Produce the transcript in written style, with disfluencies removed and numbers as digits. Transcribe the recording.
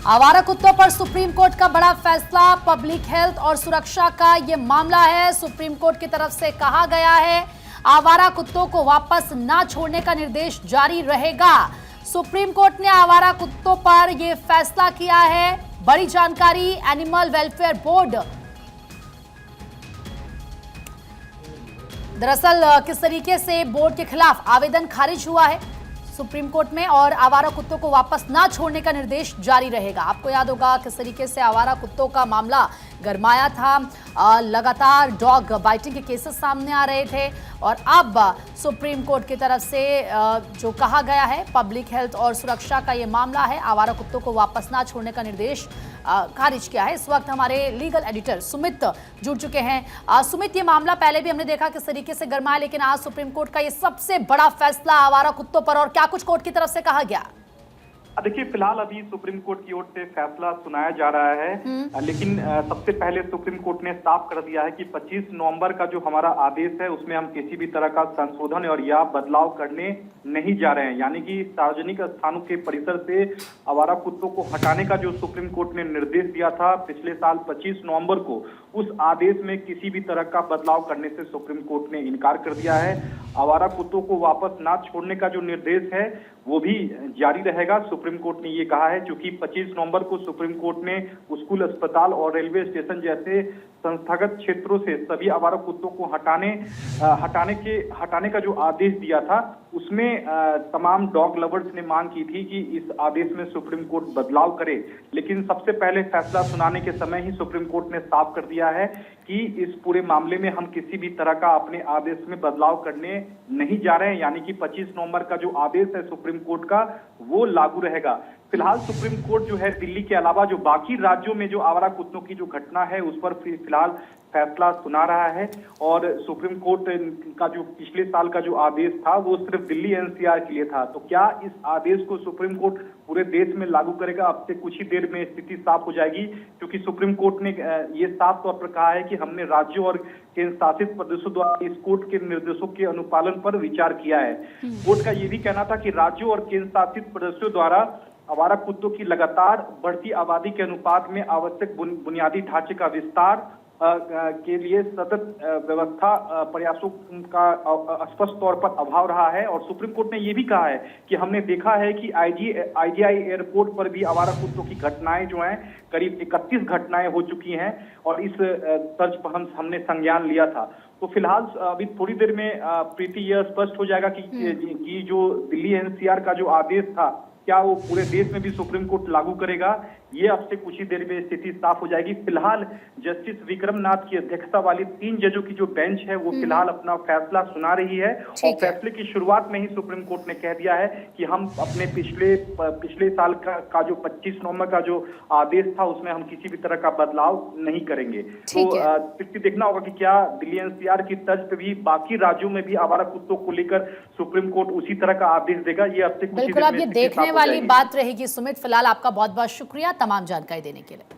आवारा कुत्तों पर सुप्रीम कोर्ट का बड़ा फैसला। पब्लिक हेल्थ और सुरक्षा का ये मामला है। सुप्रीम कोर्ट की तरफ से कहा गया है आवारा कुत्तों को वापस ना छोड़ने का निर्देश जारी रहेगा। सुप्रीम कोर्ट ने आवारा कुत्तों पर यह फैसला किया है। बड़ी जानकारी, एनिमल वेलफेयर बोर्ड दरअसल किस तरीके से बोर्ड के खिलाफ आवेदन खारिज हुआ है सुप्रीम कोर्ट में और आवारा कुत्तों को वापस ना छोड़ने का निर्देश जारी रहेगा। आपको याद होगा किस तरीके से आवारा कुत्तों का मामला गरमाया था। लगातार डॉग बाइटिंग के केसेस सामने आ रहे थे और अब सुप्रीम कोर्ट की तरफ से जो कहा गया है पब्लिक हेल्थ और सुरक्षा का ये मामला है, आवारा कुत्तों को वापस ना छोड़ने का निर्देश खारिज किया है। इस वक्त हमारे लीगल एडिटर सुमित जुड़ चुके हैं। सुमित, ये मामला पहले भी हमने देखा किस तरीके से गरमाया, लेकिन आज सुप्रीम कोर्ट का ये सबसे बड़ा फैसला आवारा कुत्तों पर, और क्या कुछ कोर्ट की तरफ से कहा गया? देखिए, फिलहाल अभी सुप्रीम कोर्ट की ओर से फैसला सुनाया जा रहा है, लेकिन सबसे पहले सुप्रीम कोर्ट ने साफ कर दिया है कि 25 नवंबर का जो हमारा आदेश है उसमें हम किसी भी तरह का संशोधन और या बदलाव करने नहीं जा रहे हैं। यानी कि सार्वजनिक स्थानों के परिसर से आवारा कुत्तों को हटाने का जो सुप्रीम कोर्ट ने निर्देश दिया था पिछले साल 25 नवंबर को, उस आदेश में किसी भी तरह का बदलाव करने से सुप्रीम कोर्ट ने इनकार कर दिया है। आवारा कुत्तों को वापस ना छोड़ने का जो निर्देश है वो भी जारी रहेगा। सुप्रीम कोर्ट ने ये कहा है क्योंकि 25 नवंबर को सुप्रीम कोर्ट ने स्कूल, अस्पताल और रेलवे स्टेशन जैसे संस्थागत क्षेत्रों से सभी आवारा कुत्तों को हटाने का जो आदेश दिया था, उसमें तमाम डॉग लवर्स ने मांग की थी कि इस आदेश में सुप्रीम कोर्ट बदलाव करे। लेकिन सबसे पहले फैसला सुनाने के समय ही सुप्रीम कोर्ट ने साफ कर दिया है कि इस पूरे मामले में हम किसी भी तरह का अपने आदेश में बदलाव करने नहीं जा रहे हैं। यानी कि 25 नवंबर का जो आदेश है सुप्रीम कोर्ट का, वो लागू रहेगा। फिलहाल सुप्रीम कोर्ट जो है दिल्ली के अलावा जो बाकी राज्यों में जो आवारा कुत्तों की जो घटना है उस पर फिलहाल फैसला सुना रहा है। और सुप्रीम कोर्ट का जो पिछले साल का जो आदेश था वो सिर्फ दिल्ली एनसीआर के लिए था। तो क्या इस आदेश को सुप्रीम कोर्ट पूरे देश में लागू करेगा? अब से कुछ ही देर में स्थिति साफ हो जाएगी, क्योंकि सुप्रीम कोर्ट ने ये साफ तौर पर कहा है कि हमने राज्यों और केंद्र शासित प्रदेशों द्वारा इस कोर्ट के निर्देशों के अनुपालन पर विचार किया है। कोर्ट का ये भी कहना था कि राज्यों और केंद्र शासित प्रदेशों द्वारा आवारा कुत्तों की लगातार बढ़ती आबादी के अनुपात में आवश्यक बुनियादी ढांचे का विस्तार के लिए सतत व्यवस्था प्रयासों का स्पष्ट तौर पर अभाव रहा है। और सुप्रीम कोर्ट ने यह भी कहा है कि हमने देखा है कि आईजीआई एयरपोर्ट पर भी आवारा कुत्तों की घटनाएं जो हैं, करीब 31 घटनाएं हो चुकी हैं और इस तर्ज पर हमने संज्ञान लिया था। तो फिलहाल अभी थोड़ी देर में प्रीति यह स्पष्ट हो जाएगा कि जो दिल्ली एनसीआर का जो आदेश था क्या वो पूरे देश में भी सुप्रीम कोर्ट लागू करेगा। ये अब से कुछ ही देर में स्थिति साफ हो जाएगी। फिलहाल जस्टिस विक्रमनाथ की अध्यक्षता वाली 3 जजों की जो बेंच है वो फिलहाल अपना फैसला सुना रही है और फैसले की शुरुआत में ही सुप्रीम कोर्ट ने कह दिया है कि हम अपने पिछले साल का जो 25 नवंबर का जो आदेश था उसमें हम किसी भी तरह का बदलाव नहीं करेंगे। तो देखना होगा कि क्या दिल्ली एनसीआर की तर्ज पे भी बाकी राज्यों में भी आवारा कुत्तों को लेकर सुप्रीम कोर्ट उसी तरह का आदेश देगा। ये अब से कुछ बिल्कुल अब ये देखने वाली बात रहेगी। सुमित, फिलहाल आपका बहुत बहुत शुक्रिया तमाम जानकारी देने के लिए।